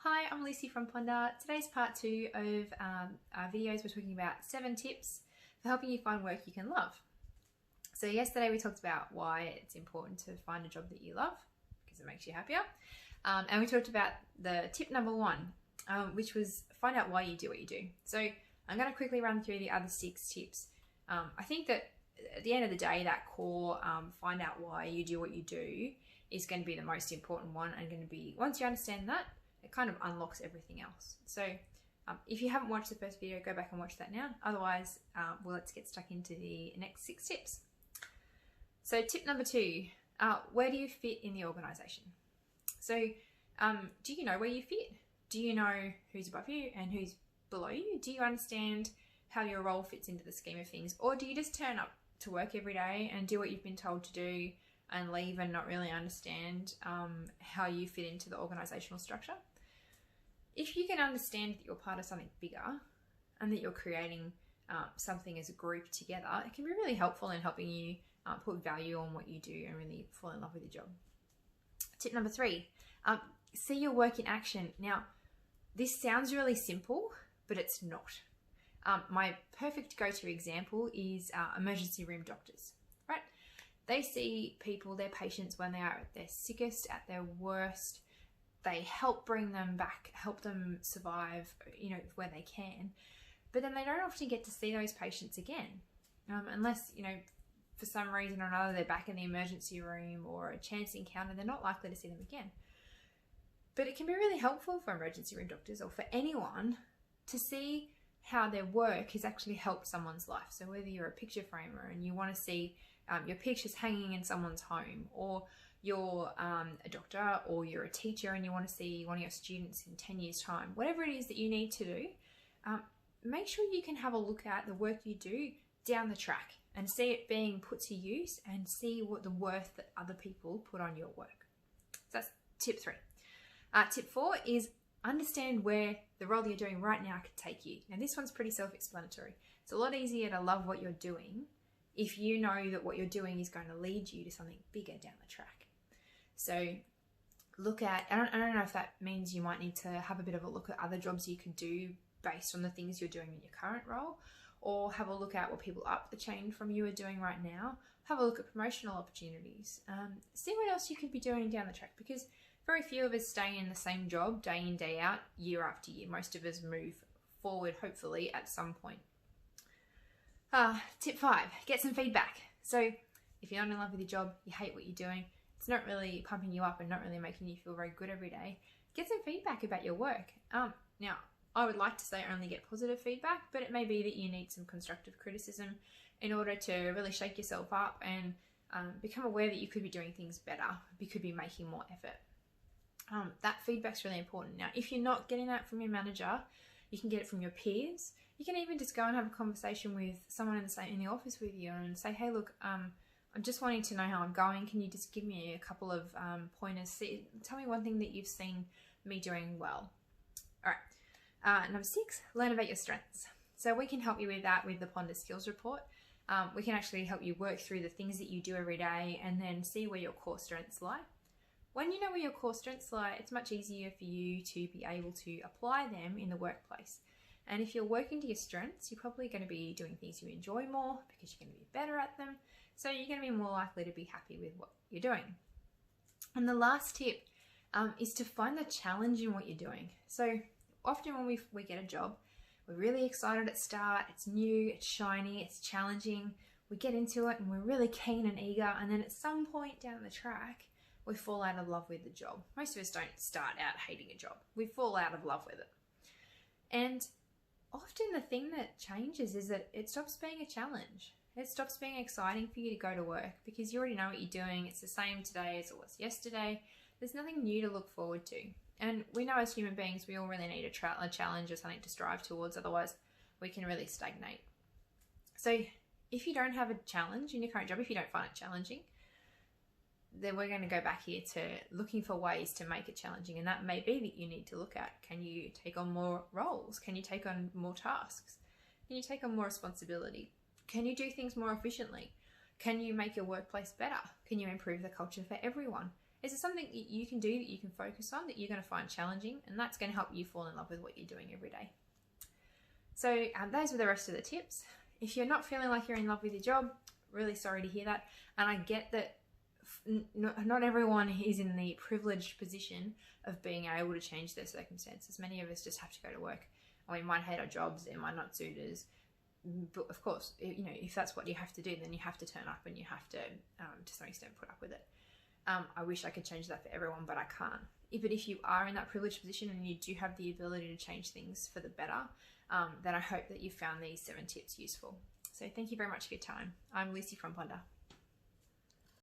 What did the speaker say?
Hi, I'm Lucy from Ponder. Today's part 2 of our videos. We're talking about 7 tips for helping you find work you can love. So yesterday we talked about why it's important to find a job that you love because it makes you happier. And we talked about the tip number 1, which was find out why you do what you do. So I'm going to quickly run through the other 6 tips. I think that at the end of the day, that core find out why you do what you do is going to be the most important one, and going to be, once you understand that, it kind of unlocks everything else. So if you haven't watched the first video, go back and watch that now. Otherwise, well, let's get stuck into the next 6 tips. So tip number 2, where do you fit in the organisation? So do you know where you fit? Do you know who's above you and who's below you? Do you understand how your role fits into the scheme of things? Or do you just turn up to work every day and do what you've been told to do and leave and not really understand how you fit into the organisational structure? If you can understand that you're part of something bigger and that you're creating something as a group together, it can be really helpful in helping you put value on what you do and really fall in love with your job. Tip number 3, see your work in action. Now, this sounds really simple, but it's not. My perfect go-to example is emergency room doctors, right? They see people, their patients, when they are at their sickest, at their worst. They help bring them back, help them survive, where they can. But then they don't often get to see those patients again, unless, for some reason or another, they're back in the emergency room or a chance encounter. They're not likely to see them again. But it can be really helpful for emergency room doctors, or for anyone, to see how their work has actually helped someone's life. So whether you're a picture framer and you want to see your pictures hanging in someone's home, or you're a doctor, or you're a teacher and you want to see one of your students in 10 years' time, whatever it is that you need to do, make sure you can have a look at the work you do down the track and see it being put to use, and see what the worth that other people put on your work. So that's tip 3. Tip 4 is understand where the role that you're doing right now could take you. Now, this one's pretty self-explanatory. It's a lot easier to love what you're doing if you know that what you're doing is going to lead you to something bigger down the track. So look at, I don't know if that means you might need to have a bit of a look at other jobs you could do based on the things you're doing in your current role, or have a look at what people up the chain from you are doing right now. Have a look at promotional opportunities. See what else you could be doing down the track, because very few of us stay in the same job day in, day out, year after year. Most of us move forward, hopefully, at some point. Tip 5, get some feedback. So if you're not in love with your job, you hate what you're doing, it's not really pumping you up and not really making you feel very good every day, get some feedback about your work. Now, I would like to say only get positive feedback, but it may be that you need some constructive criticism in order to really shake yourself up and become aware that you could be doing things better, you could be making more effort. That feedback's really important. Now, if you're not getting that from your manager, you can get it from your peers. You can even just go and have a conversation with someone in the office with you and say, hey, look, I'm just wanting to know how I'm going. Can you just give me a couple of pointers? Tell me one thing that you've seen me doing well. All right. Number 6, learn about your strengths. So we can help you with that with the Ponder Skills Report. We can actually help you work through the things that you do every day and then see where your core strengths lie. When you know where your core strengths lie, it's much easier for you to be able to apply them in the workplace. And if you're working to your strengths, you're probably going to be doing things you enjoy more because you're going to be better at them. So you're going to be more likely to be happy with what you're doing. And the last tip is to find the challenge in what you're doing. So often when we get a job, we're really excited at start, it's new, it's shiny, it's challenging. We get into it and we're really keen and eager, and then at some point down the track, we fall out of love with the job. Most of us don't start out hating a job. We fall out of love with it. And often the thing that changes is that it stops being a challenge. It stops being exciting for you to go to work because you already know what you're doing. It's the same today as it was yesterday. There's nothing new to look forward to. And we know as human beings, we all really need a challenge or something to strive towards. Otherwise, we can really stagnate. So if you don't have a challenge in your current job, if you don't find it challenging, then we're going to go back here to looking for ways to make it challenging. And that may be that you need to look at, can you take on more roles? Can you take on more tasks? Can you take on more responsibility? Can you do things more efficiently? Can you make your workplace better? Can you improve the culture for everyone? Is it something that you can do, that you can focus on, that you're going to find challenging, and that's going to help you fall in love with what you're doing every day. So those were the rest of the tips. If you're not feeling like you're in love with your job, really sorry to hear that. And I get that not everyone is in the privileged position of being able to change their circumstances. Many of us just have to go to work, and we might hate our jobs, it might not suit us. But of course, you know, if that's what you have to do, then you have to turn up and you have to some extent, put up with it. I wish I could change that for everyone, but I can't. But if you are in that privileged position and you do have the ability to change things for the better, then I hope that you found these 7 tips useful. So thank you very much for your time. I'm Lucy from Ponder.